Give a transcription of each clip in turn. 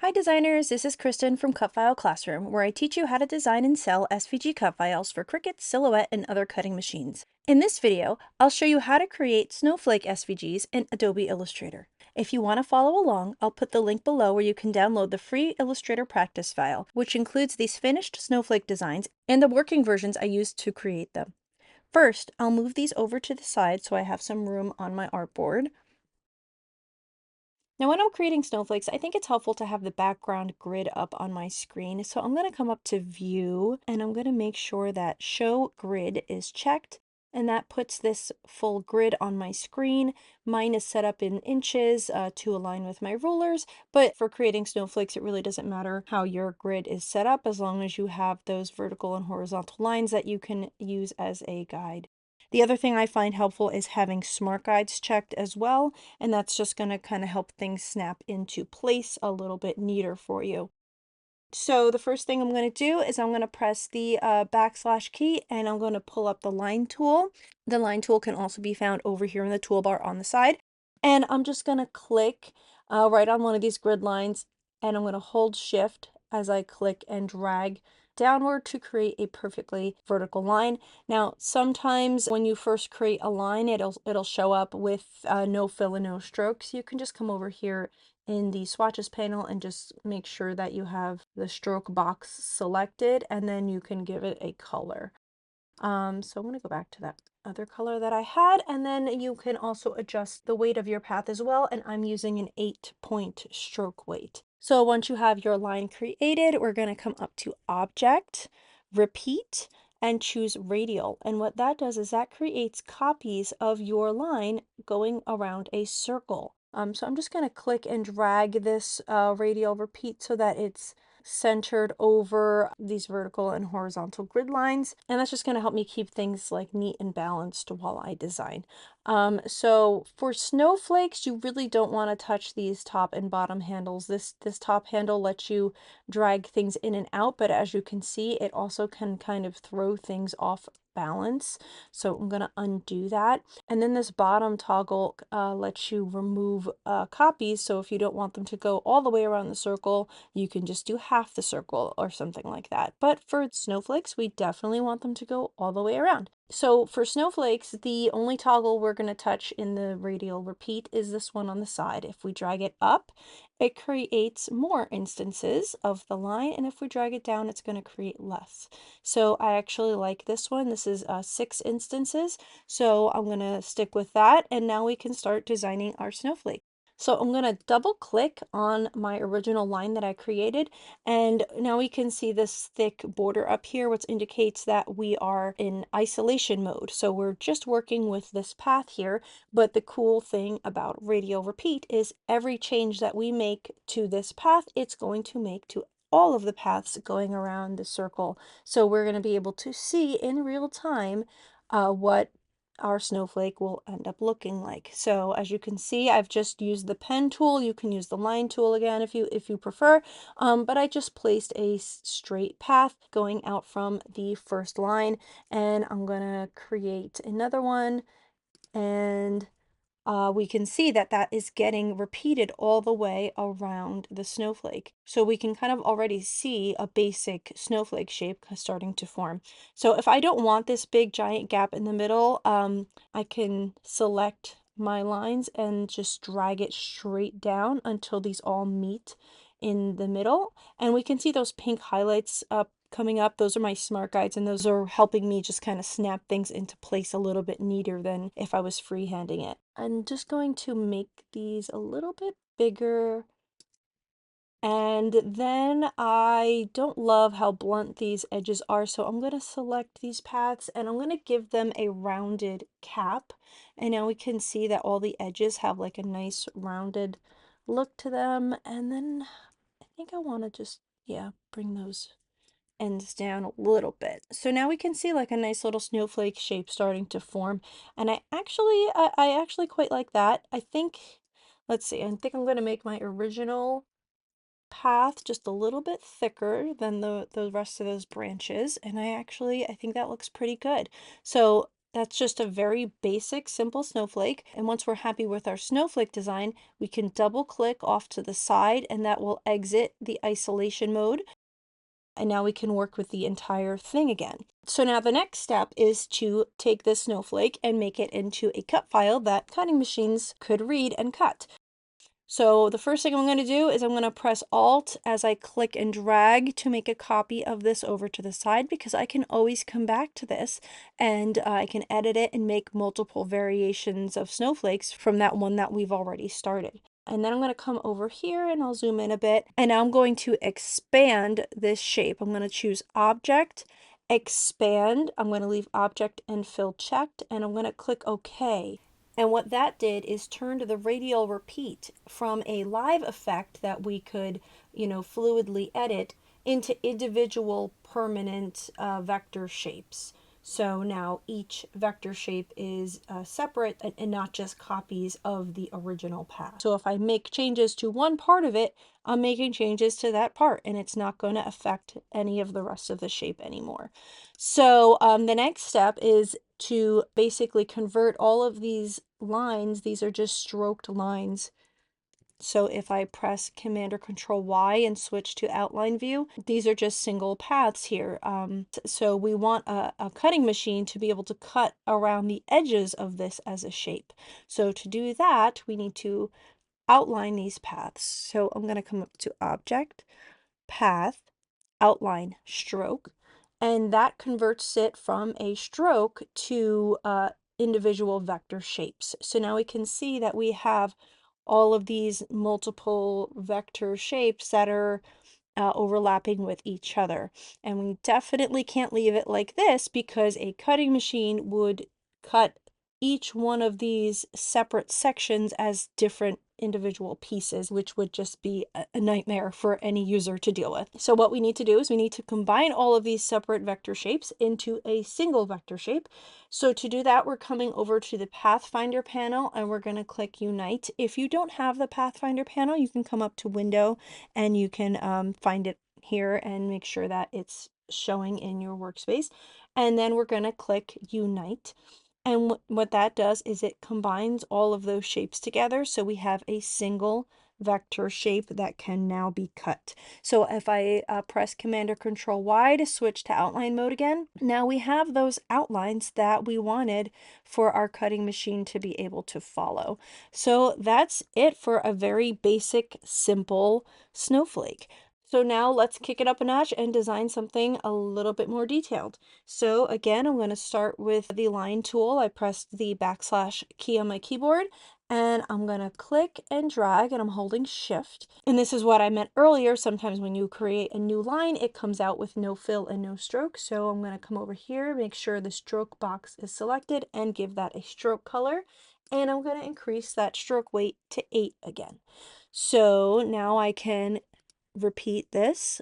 Hi designers, this is Kristen from Cut File Classroom, where I teach you how to design and sell SVG cut files for Cricut, Silhouette, and other cutting machines. In this video, I'll show you how to create Snowflake SVGs in Adobe Illustrator. If you want to follow along, I'll put the link below where you can download the free Illustrator practice file, which includes these finished snowflake designs and the working versions I used to create them. First, I'll move these over to the side so I have some room on my artboard. Now, when I'm creating snowflakes, I think it's helpful to have the background grid up on my screen. So I'm going to come up to View, and I'm going to make sure that Show Grid is checked. And that puts this full grid on my screen. Mine is set up in inches to align with my rulers. But for creating snowflakes, it really doesn't matter how your grid is set up as long as you have those vertical and horizontal lines that you can use as a guide. The other thing I find helpful is having smart guides checked as well, and that's just going to kind of help things snap into place a little bit neater for you. So the first thing I'm going to do is I'm going to press the backslash key and I'm going to pull up the line tool. The line tool can also be found over here in the toolbar on the side. And I'm just going to click right on one of these grid lines, and I'm going to hold shift as I click and drag downward to create a perfectly vertical line. Now, sometimes when you first create a line, it'll show up with no fill and no strokes. You can just come over here in the swatches panel and just make sure that you have the stroke box selected, and then you can give it a color. So I'm going to go back to that other color that I had, and then you can also adjust the weight of your path as well, and I'm using an 8-point stroke weight. So once you have your line created, we're going to come up to Object, Repeat, and choose Radial. And what that does is that creates copies of your line going around a circle. So I'm just going to click and drag this radial repeat so that it's centered over these vertical and horizontal grid lines, and that's just going to help me keep things like neat and balanced while I design. So for snowflakes, you really don't want to touch these top and bottom handles. This top handle lets you drag things in and out, but as you can see, it also can kind of throw things off balance. So I'm going to undo that. And then this bottom toggle lets you remove copies. So if you don't want them to go all the way around the circle, you can just do half the circle or something like that. But for snowflakes, we definitely want them to go all the way around. So for snowflakes, the only toggle we're going to touch in the radial repeat is this one on the side. If we drag it up, it creates more instances of the line, and if we drag it down, it's going to create less. So I actually like this one. This is 6 instances, so I'm going to stick with that, and now we can start designing our snowflake. So I'm going to double click on my original line that I created, and now we can see this thick border up here, which indicates that we are in isolation mode. So we're just working with this path here, but the cool thing about radial repeat is every change that we make to this path, it's going to make to all of the paths going around the circle. So we're going to be able to see in real time what our snowflake will end up looking like. So as you can see, I've just used the pen tool. You can use the line tool again if you prefer, but I just placed a straight path going out from the first line, and I'm gonna create another one, and we can see that that is getting repeated all the way around the snowflake. So we can kind of already see a basic snowflake shape starting to form. So if I don't want this big giant gap in the middle, I can select my lines and just drag it straight down until these all meet in the middle. And we can see those pink highlights coming up. Those are my smart guides, and those are helping me just kind of snap things into place a little bit neater than if I was freehanding it. I'm just going to make these a little bit bigger, and then I don't love how blunt these edges are, so I'm going to select these paths and I'm going to give them a rounded cap. And now we can see that all the edges have like a nice rounded look to them. And then I think I want to just, yeah, bring those ends down a little bit. So now we can see like a nice little snowflake shape starting to form. And I actually quite like that. I think, let's see, I think I'm going to make my original path just a little bit thicker than the rest of those branches. And I think that looks pretty good. So That's just a very basic, simple snowflake. And once we're happy with our snowflake design, we can double click off to the side and that will exit the isolation mode. And now we can work with the entire thing again. So now the next step is to take this snowflake and make it into a cut file that cutting machines could read and cut. So the first thing I'm going to do is I'm going to press Alt as I click and drag to make a copy of this over to the side, because I can always come back to this and I can edit it and make multiple variations of snowflakes from that one that we've already started. And then I'm going to come over here and I'll zoom in a bit. And now I'm going to expand this shape. I'm going to choose Object, Expand. I'm going to leave Object and Fill checked, and I'm going to click OK. And what that did is turned the radial repeat from a live effect that we could, fluidly edit into individual permanent vector shapes. So now each vector shape is separate and not just copies of the original path. So if I make changes to one part of it, I'm making changes to that part, and it's not going to affect any of the rest of the shape anymore. So the next step is to basically convert all of these lines. These are just stroked lines. So if I press Command or Control Y and switch to outline view, these are just single paths here. So we want a cutting machine to be able to cut around the edges of this as a shape. So to do that, we need to outline these paths. So I'm going to come up to Object, Path, Outline, Stroke, and that converts it from a stroke to individual vector shapes. So now we can see that we have all of these multiple vector shapes that are overlapping with each other. And we definitely can't leave it like this, because a cutting machine would cut each one of these separate sections as different individual pieces, which would just be a nightmare for any user to deal with. So what we need to do is we need to combine all of these separate vector shapes into a single vector shape. So to do that, we're coming over to the Pathfinder panel and we're going to click Unite. If you don't have the Pathfinder panel, you can come up to Window and you can find it here and make sure that it's showing in your workspace. And then we're going to click Unite. And what that does is it combines all of those shapes together, so we have a single vector shape that can now be cut. So if I press Command or Control Y to switch to outline mode again, now we have those outlines that we wanted for our cutting machine to be able to follow. So that's it for a very basic, simple snowflake. So now let's kick it up a notch and design something a little bit more detailed. So again, I'm going to start with the line tool. I pressed the backslash key on my keyboard and I'm going to click and drag, and I'm holding shift. And this is what I meant earlier. Sometimes when you create a new line, it comes out with no fill and no stroke. So I'm going to come over here, make sure the stroke box is selected and give that a stroke color. And I'm going to increase that stroke weight to 8 again. So now I can repeat this.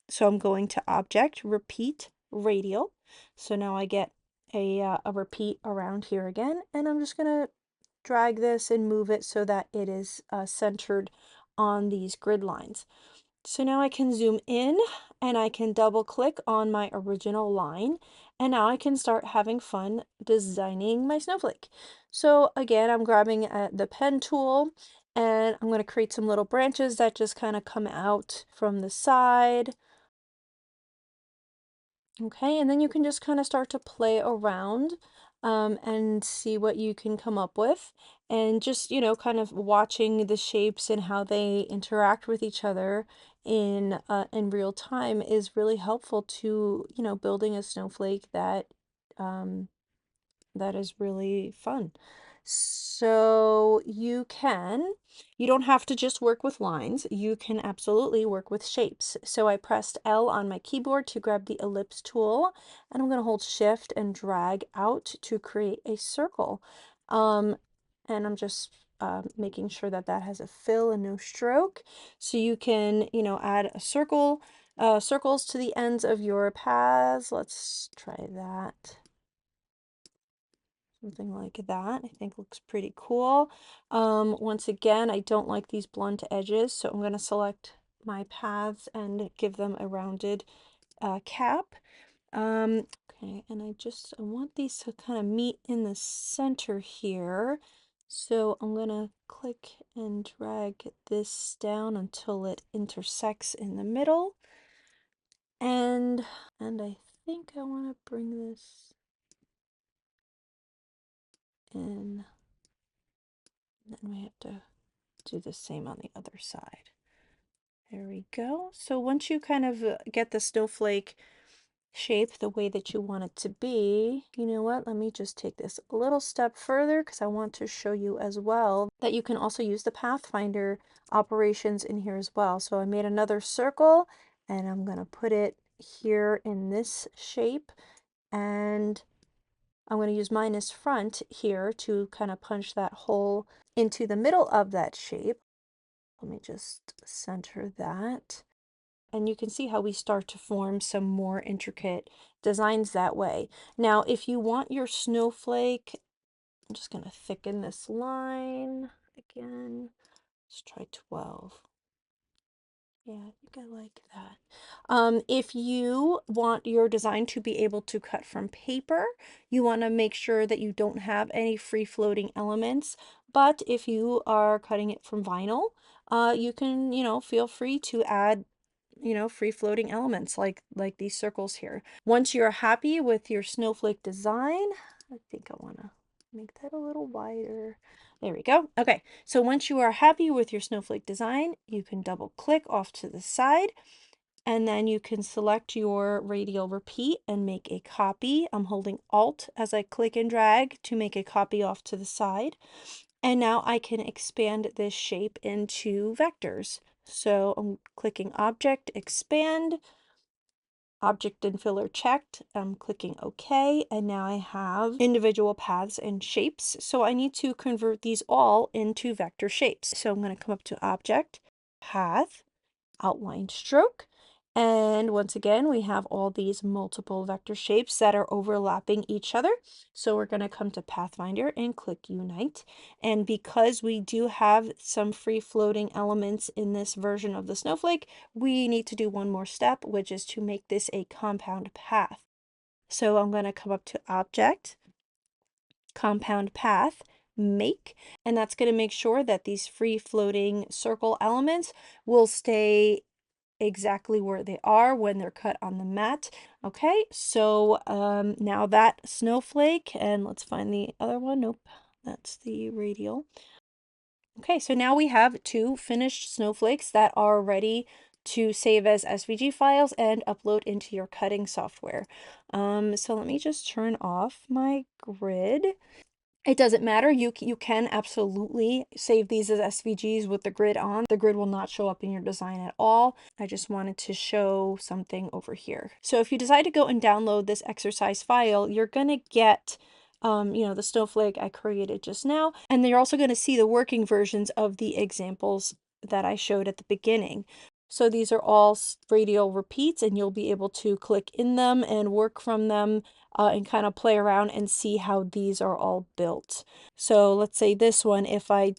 So I'm going to Object, Repeat, Radial. So now I get a repeat around here again, and I'm just going to drag this and move it so that it is centered on these grid lines. So now I can zoom in and I can double click on my original line, and now I can start having fun designing my snowflake. So again, I'm grabbing the pen tool and I'm going to create some little branches that just kind of come out from the side. Okay, and then you can just kind of start to play around and see what you can come up with. And just, kind of watching the shapes and how they interact with each other in real time is really helpful to, building a snowflake um, that is really fun. So you don't have to just work with lines. You can absolutely work with shapes. So I pressed L on my keyboard to grab the ellipse tool, and I'm going to hold shift and drag out to create a circle. And I'm just making sure that that has a fill and no stroke. So you can, add a circles to the ends of your paths. Let's try that. Something like that, I think looks pretty cool. Once again, I don't like these blunt edges, so I'm going to select my paths and give them a rounded cap. Okay, and I want these to kind of meet in the center here. So I'm gonna click and drag this down until it intersects in the middle. And I think I want to bring this in. And then we have to do the same on the other side. There we go. So once you kind of get the snowflake shape the way that you want it to be, you know what? Let me just take this a little step further because I want to show you as well that you can also use the Pathfinder operations in here as well. So I made another circle and I'm going to put it here in this shape, and I'm going to use minus front here to kind of punch that hole into the middle of that shape. Let me just center that. And you can see how we start to form some more intricate designs that way. Now, if you want your snowflake, I'm just going to thicken this line again. Let's try 12. Yeah, I think I like that. If you want your design to be able to cut from paper, you want to make sure that you don't have any free-floating elements. But if you are cutting it from vinyl, you can, feel free to add free-floating elements like these circles here. Once you're happy with your snowflake design, I think I want to make that a little wider. There we go. Okay, so once you are happy with your snowflake design, you can double click off to the side, and then you can select your radial repeat and make a copy. I'm holding Alt as I click and drag to make a copy off to the side. And now I can expand this shape into vectors. So I'm clicking Object, Expand, Object and Filler checked. I'm clicking OK, and now I have individual paths and shapes. So I need to convert these all into vector shapes. So I'm going to come up to Object, Path, Outline Stroke. And once again, we have all these multiple vector shapes that are overlapping each other. So we're going to come to Pathfinder and click Unite. And because we do have some free floating elements in this version of the snowflake, we need to do one more step, which is to make this a compound path. So I'm going to come up to Object, Compound Path, Make, and that's going to make sure that these free floating circle elements will stay exactly where they are when they're cut on the mat. Okay, so now that snowflake, and let's find the other one. Nope, that's the radial. Okay, so now we have two finished snowflakes that are ready to save as SVG files and upload into your cutting software. So let me just turn off my grid. It doesn't matter. You can absolutely save these as SVGs with the grid on. The grid will not show up in your design at all. I just wanted to show something over here. So if you decide to go and download this exercise file, you're going to get the snowflake I created just now. And you're also going to see the working versions of the examples that I showed at the beginning. So these are all radial repeats, and you'll be able to click in them and work from them and kind of play around and see how these are all built. So let's say this one, if I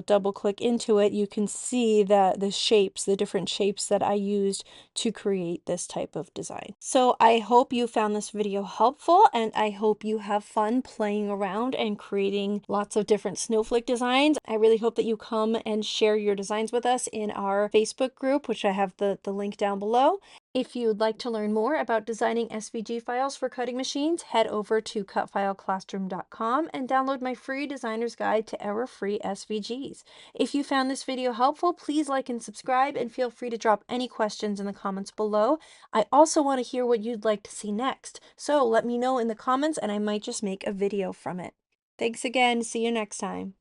double click into it, you can see that the different shapes that I used to create this type of design. So I hope you found this video helpful, and I hope you have fun playing around and creating lots of different snowflake designs. I really hope that you come and share your designs with us in our Facebook group, which I have the link down below. If you'd like to learn more about designing SVG files for cutting machines, head over to cutfileclassroom.com and download my free designer's guide to error-free SVGs. If you found this video helpful, please like and subscribe, and feel free to drop any questions in the comments below. I also want to hear what you'd like to see next, so let me know in the comments and I might just make a video from it. Thanks again. See you next time.